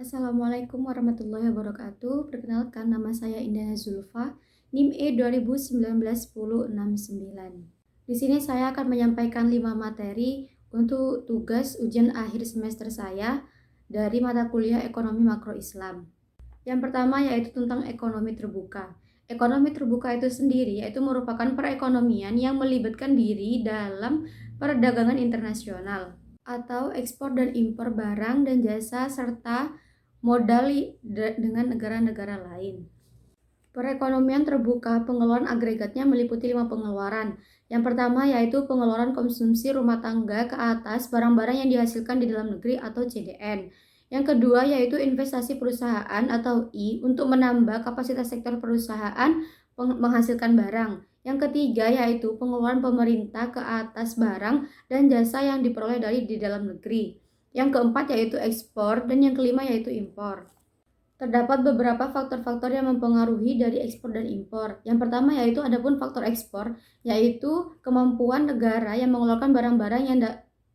Assalamualaikum warahmatullahi wabarakatuh. Perkenalkan, nama saya Indah Zulfa, NIM E 2019-1069. Di sini saya akan menyampaikan 5 materi untuk tugas ujian akhir semester saya dari mata kuliah Ekonomi Makro Islam. Yang pertama yaitu tentang ekonomi terbuka. Ekonomi terbuka itu sendiri yaitu merupakan perekonomian yang melibatkan diri dalam perdagangan internasional atau ekspor dan impor barang dan jasa serta modal dengan negara-negara lain. Perekonomian terbuka, pengeluaran agregatnya meliputi 5 pengeluaran. Yang pertama yaitu pengeluaran konsumsi rumah tangga ke atas barang-barang yang dihasilkan di dalam negeri atau CDN. Yang kedua yaitu investasi perusahaan atau I untuk menambah kapasitas sektor perusahaan menghasilkan barang. Yang ketiga yaitu pengeluaran pemerintah ke atas barang dan jasa yang diperoleh dari di dalam negeri. Yang keempat yaitu ekspor dan yang kelima yaitu impor. Terdapat beberapa faktor-faktor yang mempengaruhi dari ekspor dan impor. Yang pertama yaitu adapun faktor ekspor, yaitu kemampuan negara yang mengeluarkan barang-barang yang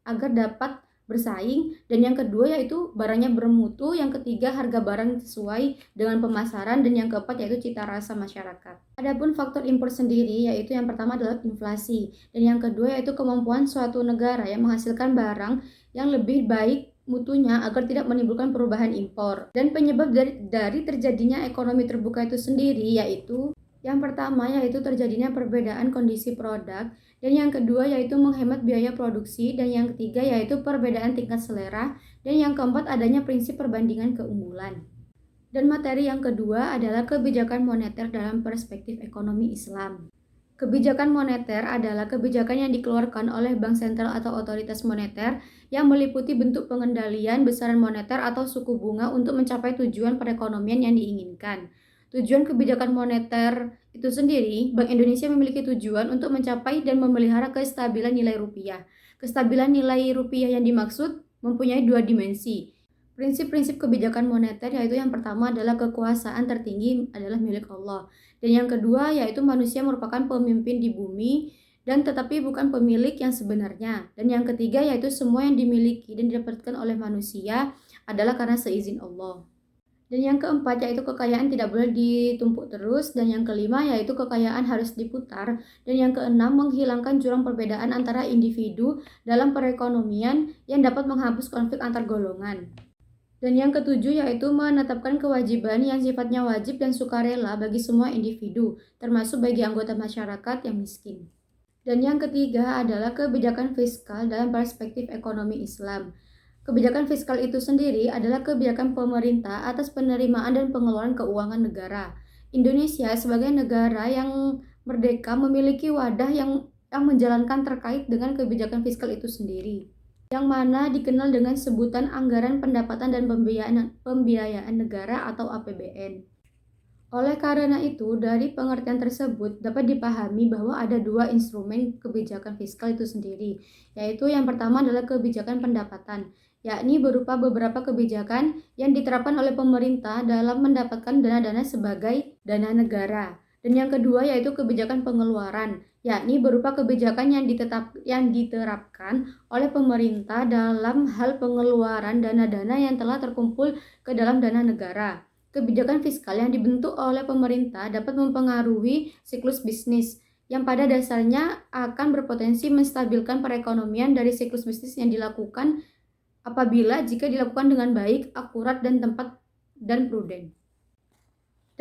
agar dapat bersaing, dan yang kedua yaitu barangnya bermutu, yang ketiga harga barang sesuai dengan pemasaran, dan yang keempat yaitu cita rasa masyarakat. Adapun faktor impor sendiri yaitu yang pertama adalah inflasi, dan yang kedua yaitu kemampuan suatu negara yang menghasilkan barang yang lebih baik mutunya agar tidak menimbulkan perubahan impor. Dan penyebab dari terjadinya ekonomi terbuka itu sendiri yaitu yang pertama yaitu terjadinya perbedaan kondisi produk, dan yang kedua yaitu menghemat biaya produksi, dan yang ketiga yaitu perbedaan tingkat selera, dan yang keempat adanya prinsip perbandingan keunggulan. Dan materi yang kedua adalah kebijakan moneter dalam perspektif ekonomi Islam. Kebijakan moneter adalah kebijakan yang dikeluarkan oleh bank sentral atau otoritas moneter yang meliputi bentuk pengendalian besaran moneter atau suku bunga untuk mencapai tujuan perekonomian yang diinginkan. Tujuan kebijakan moneter itu sendiri, Bank Indonesia memiliki tujuan untuk mencapai dan memelihara kestabilan nilai rupiah. Kestabilan nilai rupiah yang dimaksud mempunyai dua dimensi. Prinsip-prinsip kebijakan moneter yaitu yang pertama adalah kekuasaan tertinggi adalah milik Allah, dan yang kedua yaitu manusia merupakan pemimpin di bumi dan tetapi bukan pemilik yang sebenarnya, dan yang ketiga yaitu semua yang dimiliki dan didapatkan oleh manusia adalah karena seizin Allah. Dan yang keempat yaitu kekayaan tidak boleh ditumpuk terus, dan yang kelima yaitu kekayaan harus diputar, dan yang keenam menghilangkan jurang perbedaan antara individu dalam perekonomian yang dapat menghapus konflik antar golongan. Dan yang ketujuh yaitu menetapkan kewajiban yang sifatnya wajib dan sukarela bagi semua individu, termasuk bagi anggota masyarakat yang miskin. Dan yang ketiga adalah kebijakan fiskal dalam perspektif ekonomi Islam. Kebijakan fiskal itu sendiri adalah kebijakan pemerintah atas penerimaan dan pengeluaran keuangan negara. Indonesia sebagai negara yang merdeka memiliki wadah yang menjalankan terkait dengan kebijakan fiskal itu sendiri, yang mana dikenal dengan sebutan Anggaran Pendapatan dan Pembiayaan Negara atau APBN. Oleh karena itu, dari pengertian tersebut dapat dipahami bahwa ada dua instrumen kebijakan fiskal itu sendiri, yaitu yang pertama adalah kebijakan pendapatan, yakni berupa beberapa kebijakan yang diterapkan oleh pemerintah dalam mendapatkan dana-dana sebagai dana negara. Dan yang kedua yaitu kebijakan pengeluaran, yakni berupa kebijakan yang diterapkan oleh pemerintah dalam hal pengeluaran dana-dana yang telah terkumpul ke dalam dana negara. Kebijakan fiskal yang dibentuk oleh pemerintah dapat mempengaruhi siklus bisnis yang pada dasarnya akan berpotensi menstabilkan perekonomian dari siklus bisnis yang dilakukan apabila jika dilakukan dengan baik, akurat, dan tepat dan prudent.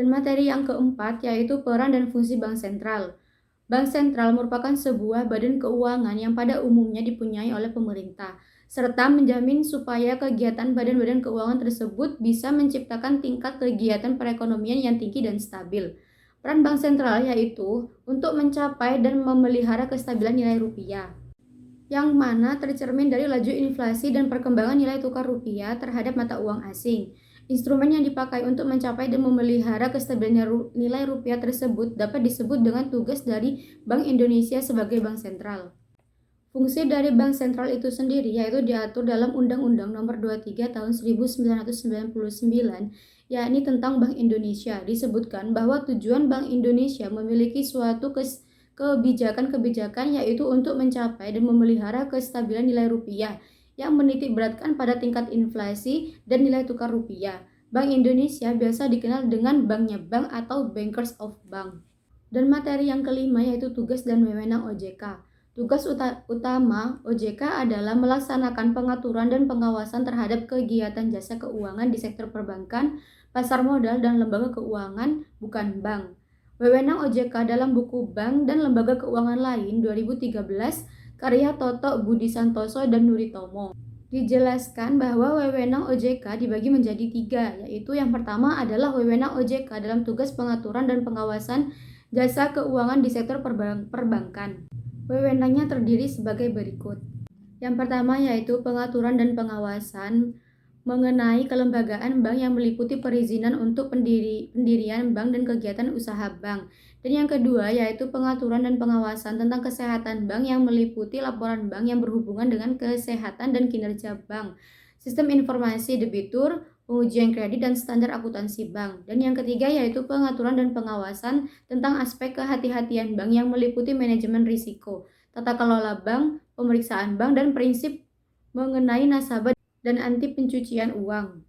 Dan materi yang keempat yaitu peran dan fungsi bank sentral. Bank sentral merupakan sebuah badan keuangan yang pada umumnya dipunyai oleh pemerintah, serta menjamin supaya kegiatan badan-badan keuangan tersebut bisa menciptakan tingkat kegiatan perekonomian yang tinggi dan stabil. Peran bank sentral yaitu untuk mencapai dan memelihara kestabilan nilai rupiah, yang mana tercermin dari laju inflasi dan perkembangan nilai tukar rupiah terhadap mata uang asing. Instrumen yang dipakai untuk mencapai dan memelihara kestabilan nilai rupiah tersebut dapat disebut dengan tugas dari Bank Indonesia sebagai bank sentral. Fungsi dari bank sentral itu sendiri yaitu diatur dalam Undang-Undang Nomor 23 Tahun 1999, yakni tentang Bank Indonesia. Disebutkan bahwa tujuan Bank Indonesia memiliki suatu kebijakan-kebijakan yaitu untuk mencapai dan memelihara kestabilan nilai rupiah yang menitik beratkan pada tingkat inflasi dan nilai tukar rupiah. Bank Indonesia biasa dikenal dengan banknya bank atau bankers of bank. Dan materi yang kelima yaitu tugas dan wewenang OJK. Tugas utama OJK adalah melaksanakan pengaturan dan pengawasan terhadap kegiatan jasa keuangan di sektor perbankan, pasar modal, dan lembaga keuangan bukan bank. Wewenang OJK dalam buku Bank dan Lembaga Keuangan Lain 2013 karya Toto Budi Santoso dan Nuri Tomo. Dijelaskan bahwa wewenang OJK dibagi menjadi 3, yaitu yang pertama adalah wewenang OJK dalam tugas pengaturan dan pengawasan jasa keuangan di sektor perbankan. Wewenangnya terdiri sebagai berikut. Yang pertama yaitu pengaturan dan pengawasan mengenai kelembagaan bank yang meliputi perizinan untuk pendirian bank dan kegiatan usaha bank. Dan yang kedua yaitu pengaturan dan pengawasan tentang kesehatan bank yang meliputi laporan bank yang berhubungan dengan kesehatan dan kinerja bank, sistem informasi debitur, pengujian kredit, dan standar akuntansi bank. Dan yang ketiga yaitu pengaturan dan pengawasan tentang aspek kehati-hatian bank yang meliputi manajemen risiko, tata kelola bank, pemeriksaan bank, dan prinsip mengenai nasabah dan anti pencucian uang.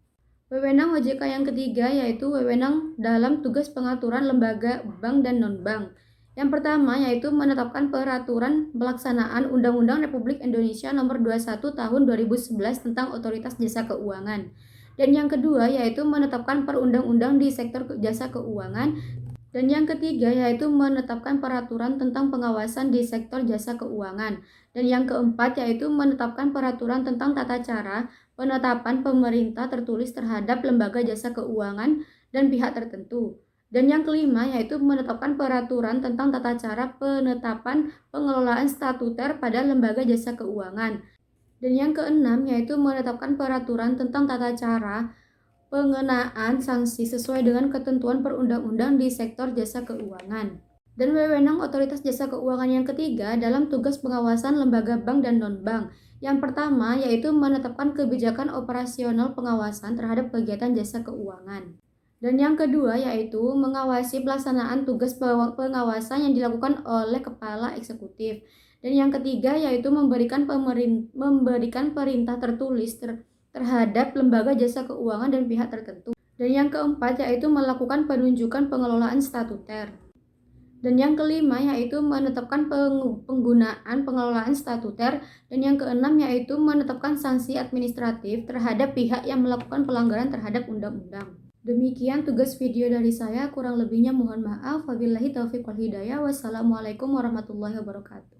Wewenang OJK yang ketiga yaitu wewenang dalam tugas pengaturan lembaga bank dan non-bank. Yang pertama yaitu menetapkan peraturan pelaksanaan Undang-Undang Republik Indonesia Nomor 21 Tahun 2011 tentang Otoritas Jasa Keuangan. Dan yang kedua yaitu menetapkan perundang-undang di sektor jasa keuangan. Dan yang ketiga yaitu menetapkan peraturan tentang pengawasan di sektor jasa keuangan. Dan yang keempat yaitu menetapkan peraturan tentang tata cara penetapan pemerintah tertulis terhadap lembaga jasa keuangan dan pihak tertentu. Dan yang kelima yaitu menetapkan peraturan tentang tata cara penetapan pengelolaan statuter pada lembaga jasa keuangan. Dan yang keenam yaitu menetapkan peraturan tentang tata cara pengenaan sanksi sesuai dengan ketentuan perundang-undang di sektor jasa keuangan. Dan wewenang otoritas jasa keuangan yang ketiga dalam tugas pengawasan lembaga bank dan non-bank. Yang pertama yaitu menetapkan kebijakan operasional pengawasan terhadap kegiatan jasa keuangan. Dan yang kedua yaitu mengawasi pelaksanaan tugas pengawasan yang dilakukan oleh kepala eksekutif. Dan yang ketiga yaitu memberikan perintah tertulis terhadap lembaga jasa keuangan dan pihak tertentu. Dan yang keempat yaitu melakukan penunjukan pengelolaan statuter. Dan yang kelima yaitu menetapkan penggunaan pengelolaan statuter. Dan yang keenam yaitu menetapkan sanksi administratif terhadap pihak yang melakukan pelanggaran terhadap undang-undang. Demikian tugas video dari saya, kurang lebihnya mohon maaf. Wabillahi taufiq wal hidayah. Wassalamualaikum warahmatullahi wabarakatuh.